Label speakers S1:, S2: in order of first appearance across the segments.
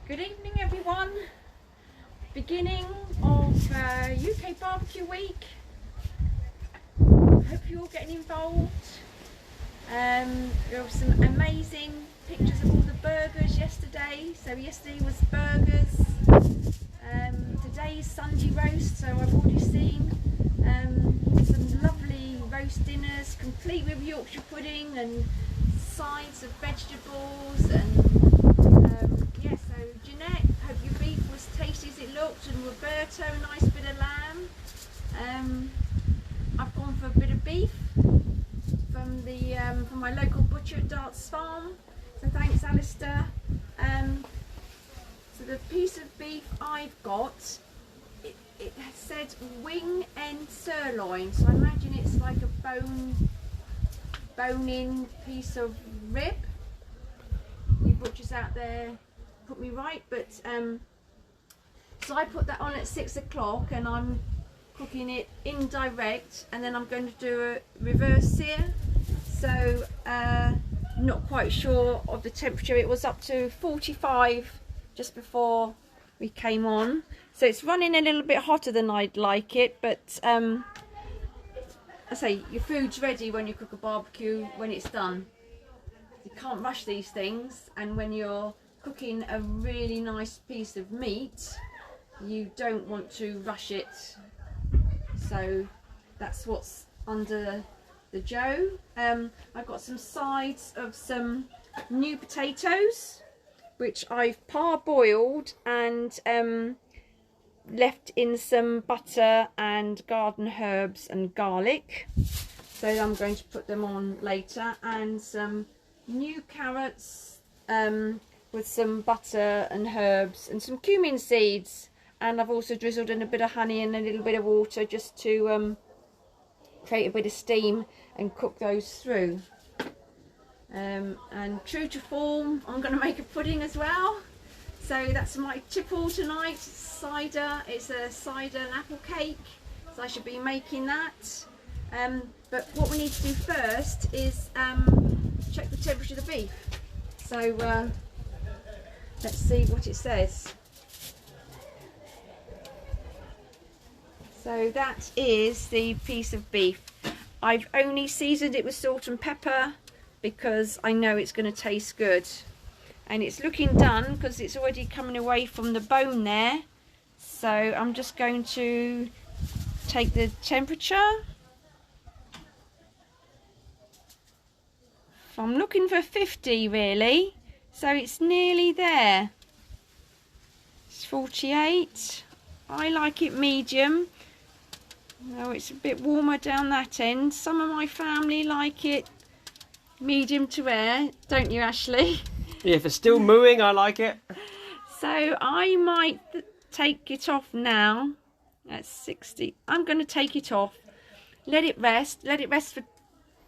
S1: Good evening everyone, beginning of UK Barbecue Week. Hope you're all getting involved. There were some amazing pictures of all the burgers yesterday. So yesterday was burgers, today's Sunday roast, so I've already seen some lovely roast dinners complete with Yorkshire pudding and sides of vegetables and yeah, so Jeanette, hope your beef was tasty as it looked, and Roberto, a nice bit of lamb. I've gone for a bit of beef from the from my local butcher at Darts Farm, so thanks Alistair. So the piece of beef I've got, it said wing and sirloin, so I imagine it's like a bone-in piece of rib. You butchers out there put me right, but so I put that on at 6 o'clock and I'm cooking it indirect, and then I'm going to do a reverse sear. So not quite sure of the temperature. It was up to 45 just before we came on, so it's running a little bit hotter than I'd like it, but I say your food's ready when you cook a barbecue when it's done. You can't rush these things, and when you're cooking a really nice piece of meat, you don't want to rush it. So that's what's under the joe. I've got some sides of some new potatoes, which I've parboiled and left in some butter and garden herbs and garlic. So I'm going to put them on later, and some new carrots with some butter and herbs and some cumin seeds, and I've also drizzled in a bit of honey and a little bit of water just to create a bit of steam and cook those through. And true to form, I'm going to make a pudding as well. So that's my tipple tonight, cider. It's a cider and apple cake, so I should be making that. But what we need to do first is check the temperature of the beef. So let's see what it says. So that is the piece of beef. I've only seasoned it with salt and pepper because I know it's going to taste good. And it's looking done because it's already coming away from the bone there. So I'm just going to take the temperature. I'm looking for 50 really, so it's nearly there. It's 48. I like it medium. No, it's a bit warmer down that end. Some of my family like it medium to rare, don't you, Ashley?
S2: Yeah, if it's still mooing, I like it.
S1: So I might take it off now. That's 60. I'm going to take it off, let it rest for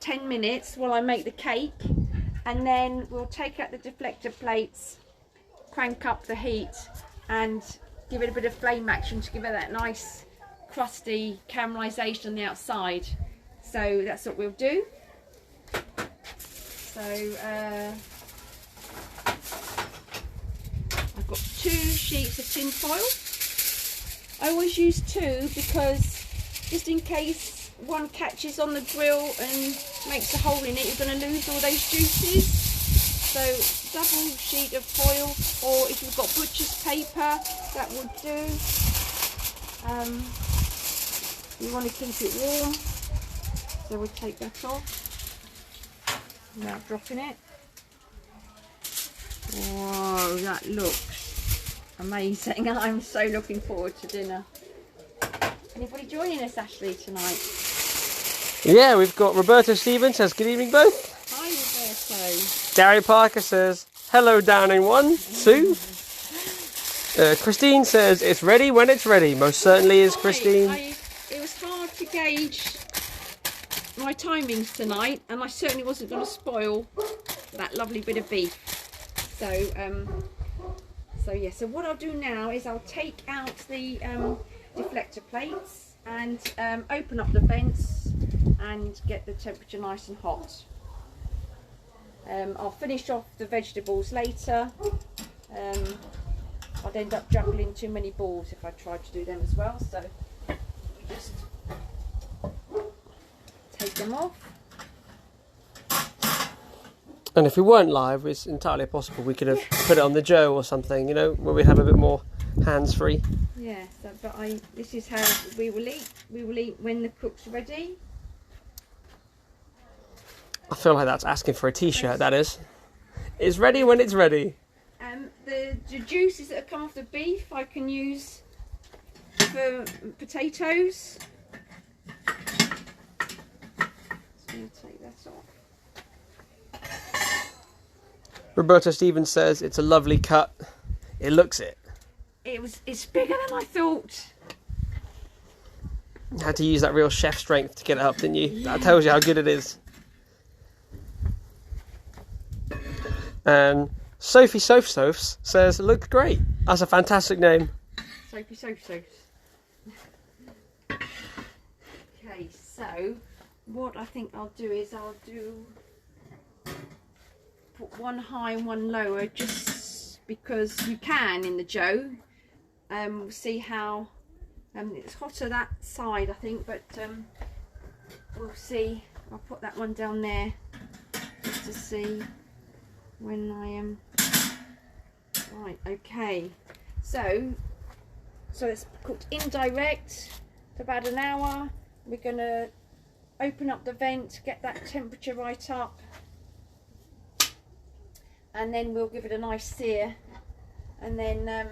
S1: 10 minutes while I make the cake, and then we'll take out the deflector plates, crank up the heat and give it a bit of flame action to give it that nice crusty caramelisation on the outside. So that's what we'll do. So I've got 2 sheets of tin foil. I always use 2 because just in case one catches on the grill and makes a hole in it, you're going to lose all those juices. So double sheet of foil, or if you've got butcher's paper, that would do. You want to keep it warm, so we'll take that off without dropping it. Whoa, that looks amazing, and I'm so looking forward to dinner. Anybody joining us, Ashley, tonight?
S2: Yeah, we've got Roberto Stevens says, good evening both.
S1: Hi, Roberto.
S2: Gary Parker says, hello Downing 1, 2. Christine says, it's ready when it's ready. Most certainly is, Christine.
S1: It was hard to gauge my timings tonight, and I certainly wasn't going to spoil that lovely bit of beef. So yeah, so what I'll do now is I'll take out the deflector plates and open up the vents and get the temperature nice and hot. I'll finish off the vegetables later. I'd end up juggling too many balls if I tried to do them as well. So we just take them off.
S2: And if we weren't live, it's entirely possible we could have put it on the Joe or something, you know, where we have a bit more hands-free.
S1: Yeah, so, but this is how we will eat. We will eat when the cook's ready.
S2: I feel like that's asking for a t-shirt, that is. It's ready when it's ready.
S1: The juices that have come off the beef I can use for potatoes. So I'm going to take that off.
S2: Roberta Stevens says it's a lovely cut. It looks it.
S1: It's bigger than I thought.
S2: You had to use that real chef strength to get it up, didn't you?
S1: Yeah.
S2: That tells you how good it is. And Sophie Sophs says, looks great. That's a fantastic name.
S1: Sophie Sophs. Okay, so what I think I'll do is put one high and one lower, just because you can in the Joe. We'll see how it's hotter that side, I think, but we'll see. I'll put that one down there just to see when I am right. Okay, so it's cooked indirect for about an hour. We're gonna open up the vent, get that temperature right up, and then we'll give it a nice sear, and then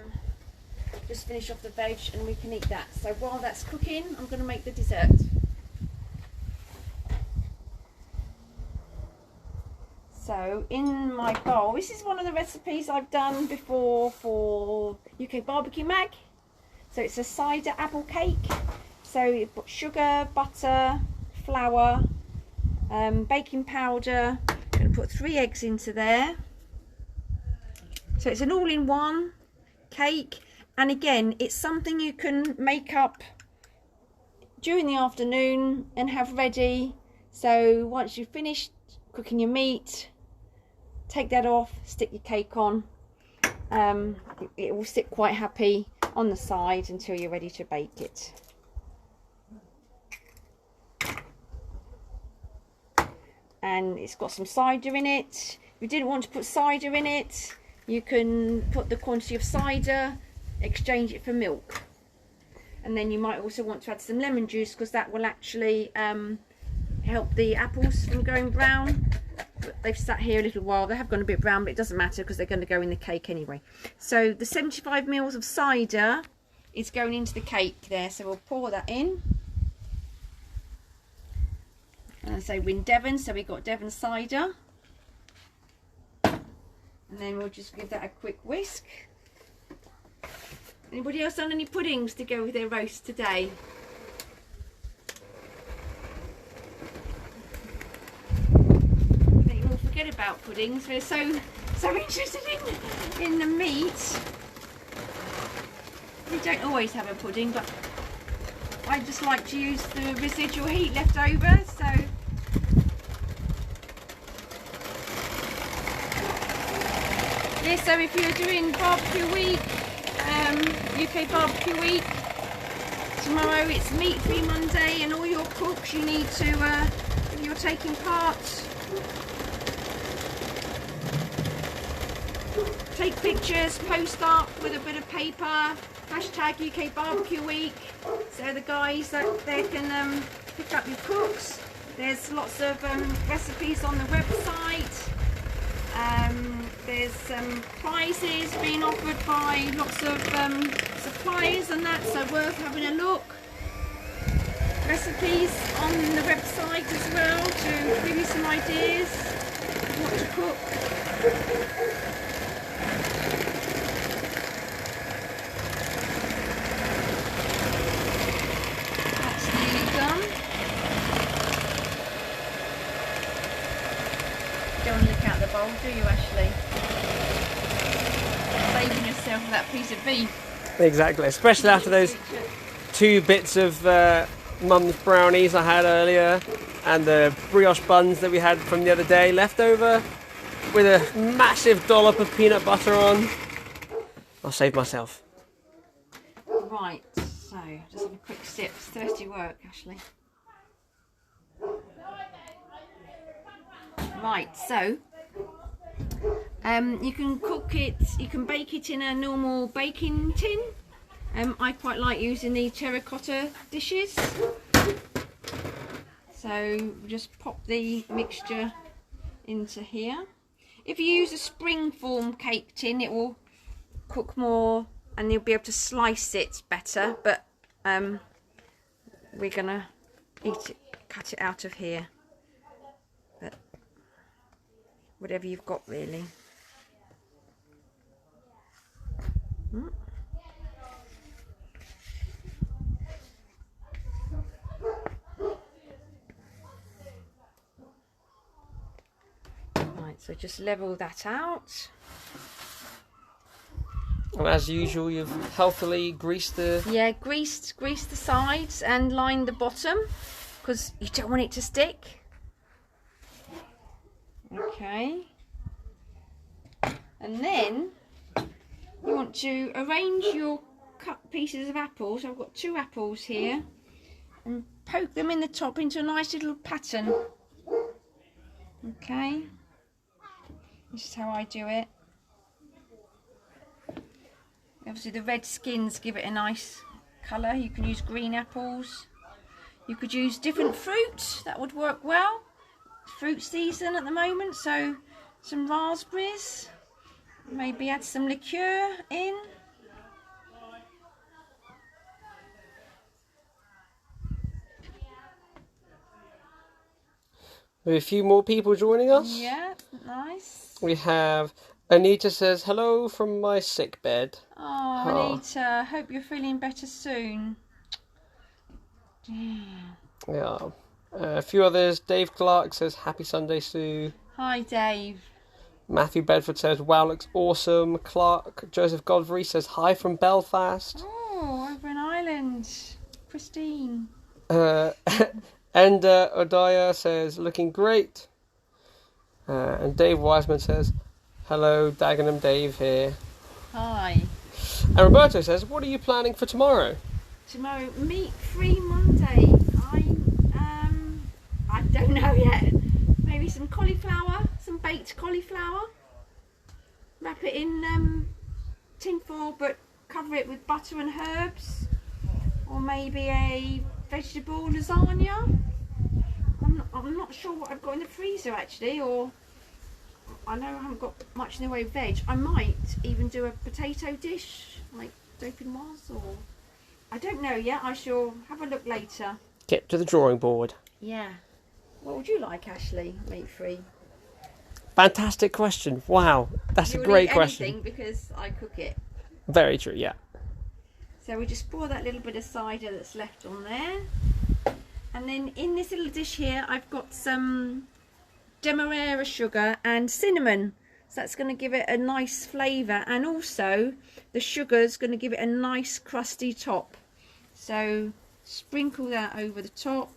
S1: just finish off the veg and we can eat that. So while that's cooking, I'm going to make the dessert. So in my bowl, this is one of the recipes I've done before for UK Barbecue Mag. So it's a cider apple cake. So you've got sugar, butter, flour, baking powder. I'm going to put 3 eggs into there. So it's an all-in-one cake. And again, it's something you can make up during the afternoon and have ready. So once you've finished cooking your meat, take that off, stick your cake on. It will sit quite happy on the side until you're ready to bake it. And it's got some cider in it. If you didn't want to put cider in it, you can put the quantity of cider, exchange it for milk, and then you might also want to add some lemon juice, because that will actually help the apples from going brown. But they've sat here a little while, they have gone a bit brown, but it doesn't matter because they're going to go in the cake anyway. So the 75 ml of cider is going into the cake there, so we'll pour that in. And I say we're in Devon, so we've got Devon cider, and then we'll just give that a quick whisk. Anybody else done any puddings to go with their roast today? I think we'll forget about puddings. We're so interested in the meat. We don't always have a pudding, but I just like to use the residual heat left over. So yeah, so if you're doing barbecue week, UK Barbecue Week, tomorrow it's Meat Free Monday, and all your cooks, you need to, if you're taking part, take pictures, post up with a bit of paper, hashtag UK Barbecue Week, so the guys that they can pick up your cooks. There's lots of recipes on the website. There's some prizes being offered by lots of suppliers and that, so worth having a look. Recipes on the website as well to give you some ideas of what to cook. That's nearly done. You don't want to look out the bowl, do you, Ashley? Saving yourself that piece of beef.
S2: Exactly, especially after those 2 bits of Mum's brownies I had earlier, and the brioche buns that we had from the other day left over, with a massive dollop of peanut butter on. I'll save myself.
S1: Right, so just have a quick sip. It's thirsty work, Ashley. Right, so you can cook it, you can bake it in a normal baking tin. I quite like using the terracotta dishes. So just pop the mixture into here. If you use a spring form cake tin, it will cook more and you'll be able to slice it better, but we're gonna cut it out of here. But whatever you've got, really. Right, so just level that out.
S2: And as usual, you've healthily greased the...
S1: Yeah, greased the sides and lined the bottom because you don't want it to stick. Okay. And then you want to arrange your cut pieces of apples. I've got 2 apples here, and poke them in the top into a nice little pattern. Okay. This is how I do it. Obviously the red skins give it a nice colour. You can use green apples. You could use different fruit. That would work well. It's fruit season at the moment, so some raspberries. Maybe add some liqueur in.
S2: We have a few more people joining us.
S1: Yeah, nice.
S2: We have Anita says, hello from my sick bed.
S1: Oh, Anita, hope you're feeling better soon.
S2: Yeah. A few others. Dave Clark says, happy Sunday, Sue.
S1: Hi, Dave.
S2: Matthew Bedford says, wow, looks awesome. Clark Joseph Godfrey says, hi from Belfast.
S1: Oh, over in Ireland. Christine.
S2: And Odaya says, looking great. And Dave Wiseman says, hello, Dagenham Dave here.
S1: Hi.
S2: And Roberto says, what are you planning for tomorrow?
S1: Tomorrow, meat-free Monday. I don't know yet. Maybe some cauliflower, some baked cauliflower. Wrap it in tin foil, but cover it with butter and herbs. Or maybe a vegetable lasagna. I'm not sure what I've got in the freezer actually, or I know I haven't got much in the way of veg. I might even do a potato dish like dauphinoise, or I don't know yet. I shall have a look later.
S2: Get to the drawing board.
S1: Yeah. What would you like, Ashley? Meat free.
S2: Fantastic question. Wow, that's a great question.
S1: Anything because I cook it.
S2: Very true. Yeah.
S1: So we just pour that little bit of cider that's left on there. And then in this little dish here, I've got some demerara sugar and cinnamon. So that's going to give it a nice flavour. And also, the sugar's going to give it a nice crusty top. So sprinkle that over the top.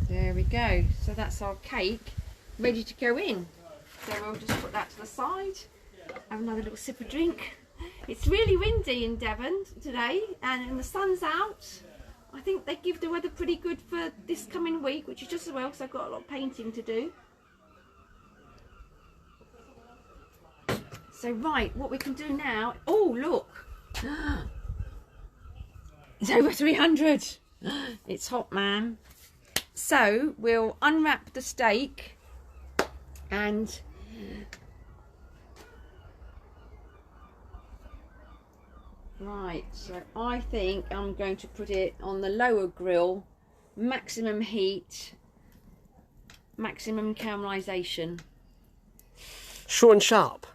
S1: There we go. So that's our cake ready to go in. So we'll just put that to the side. Have another little sip of drink. It's really windy in Devon today and the sun's out. I think they give the weather pretty good for this coming week, which is just as well because I've got a lot of painting to do. So right, what we can do now... Oh, look! It's over 300! It's hot, man. So we'll unwrap the steak and right, so I think I'm going to put it on the lower grill, maximum heat, maximum caramelisation.
S2: Short and sharp.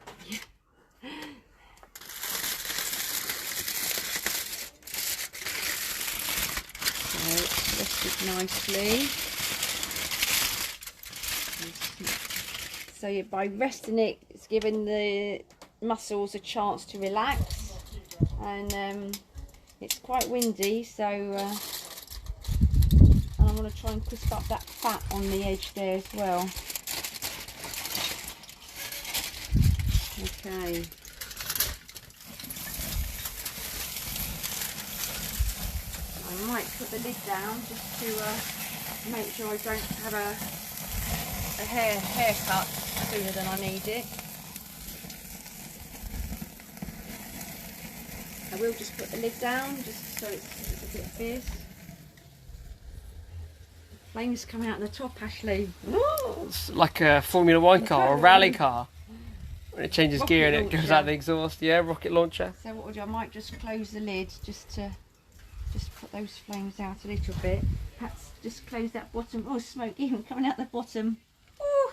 S1: Nicely. So by resting it, it's giving the muscles a chance to relax, and It's quite windy, so and I want to try and crisp up that fat on the edge there as well. Okay. I might put the lid down just to make sure I don't have a haircut sooner than I need it. I will just put the lid down just so it's a bit fierce. Flames come out the top, Ashley.
S2: It's like a Formula One car or a rally car. When it changes
S1: Rocket
S2: gear and it
S1: launcher.
S2: goes out the exhaust. Yeah, rocket launcher.
S1: So what I'll do, I might just close the lid just to put those flames out a little bit. Perhaps just close that bottom. Oh, smoke even coming out the bottom. Ooh,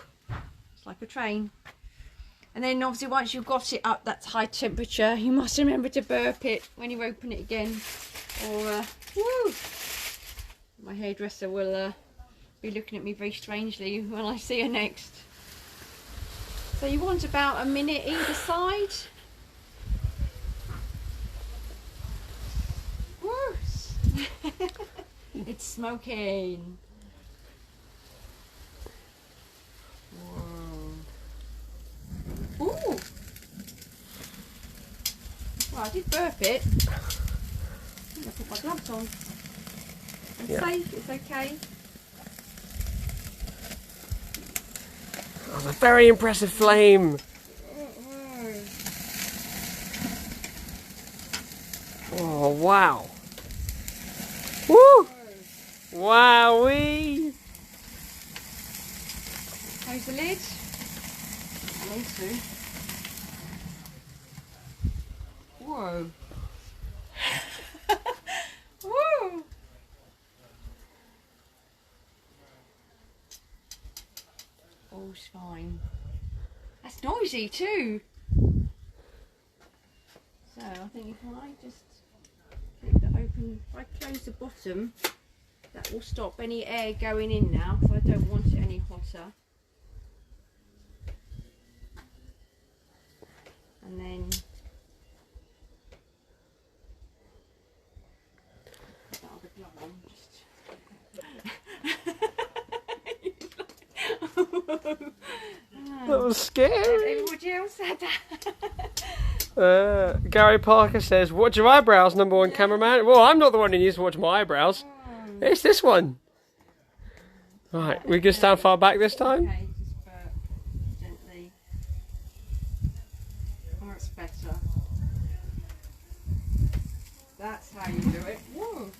S1: it's like a train. And then obviously once you've got it up that high temperature, you must remember to burp it when you open it again. Or, woo! My hairdresser will be looking at me very strangely when I see her next. So you want about a minute either side. Worse. It's smoking. Whoa. Ooh. Well, I did burp it. I think I put my gloves on. It's safe, it's okay.
S2: That was a very impressive flame. Oh, wow. Woo! Wowee!
S1: Close the lid. I need to. Whoa. Woo! All's fine. That's noisy too. So I think if I just keep that open, if I close the bottom, that will stop any air going in now, because I don't want it any hotter. And then put that other glove on.
S2: That was scary.
S1: Everybody else said that.
S2: Gary Parker says, "Watch your eyebrows, number one cameraman." Well, I'm not the one who needs to watch my eyebrows. It's this one. Right, we can stand far back this time.
S1: Okay, just burp gently. Oh, it's better. That's how you do it. Whoa.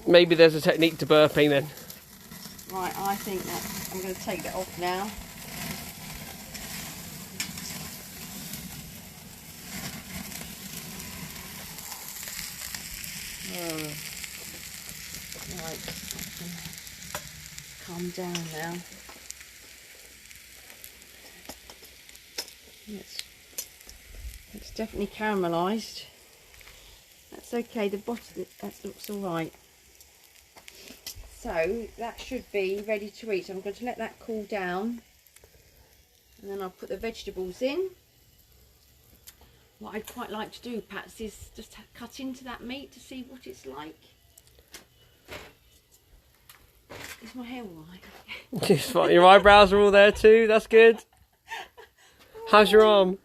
S2: Maybe there's a technique to burping then.
S1: Right, I think that I'm going to take that off now. Right, I can calm down now. It's definitely caramelised. That's okay. The bottom that looks all right. So that should be ready to eat. So I'm going to let that cool down, and then I'll put the vegetables in. What I'd quite like to do, Pats, is just cut into that meat to see what it's like. Is my hair all right?
S2: It's fine. Your eyebrows are all there too. That's good. How's your arm?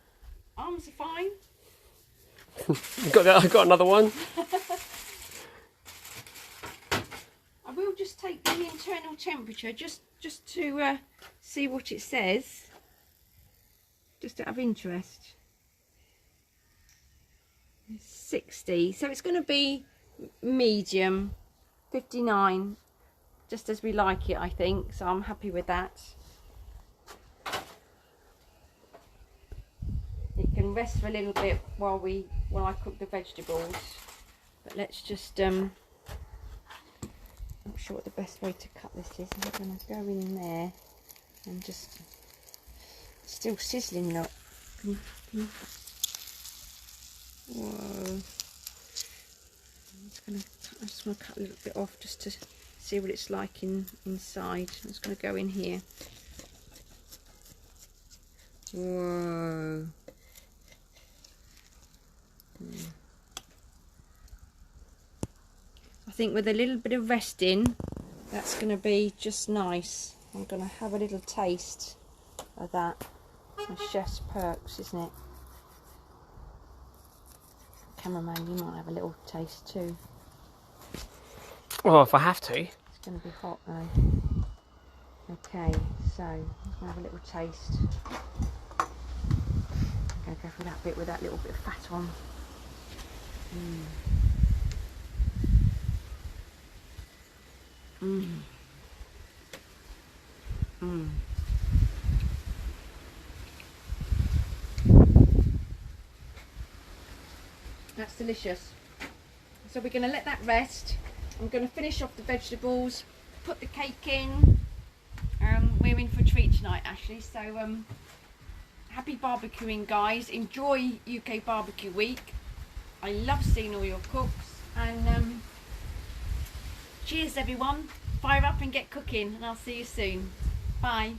S1: Arms are fine.
S2: I got another one.
S1: I will just take the internal temperature just to see what it says, just out of interest. 60, so it's going to be medium, 59, just as we like it, I think, so I'm happy with that. It can rest for a little bit while I cook the vegetables, but let's just I'm not sure what the best way to cut this is. I'm going to go in there and just, it's still sizzling. Look. Whoa. I just want to cut a little bit off just to see what it's like inside. I'm just going to go in here. Whoa. I think with a little bit of rest in, that's going to be just nice. I'm going to have a little taste of that. The chef's perks, isn't it? Cameraman, you might have a little taste too.
S2: Well, if I have to.
S1: It's going to be hot though. Okay, so I'm going to have a little taste. I'm going to go for that bit with that little bit of fat on. That's delicious. So we're going to let that rest. I'm going to finish off the vegetables, put the cake in. We're in for a treat tonight, actually. So happy barbecuing, guys. Enjoy UK Barbecue Week. I love seeing all your cooks. And cheers, everyone. Fire up and get cooking. And I'll see you soon. Bye.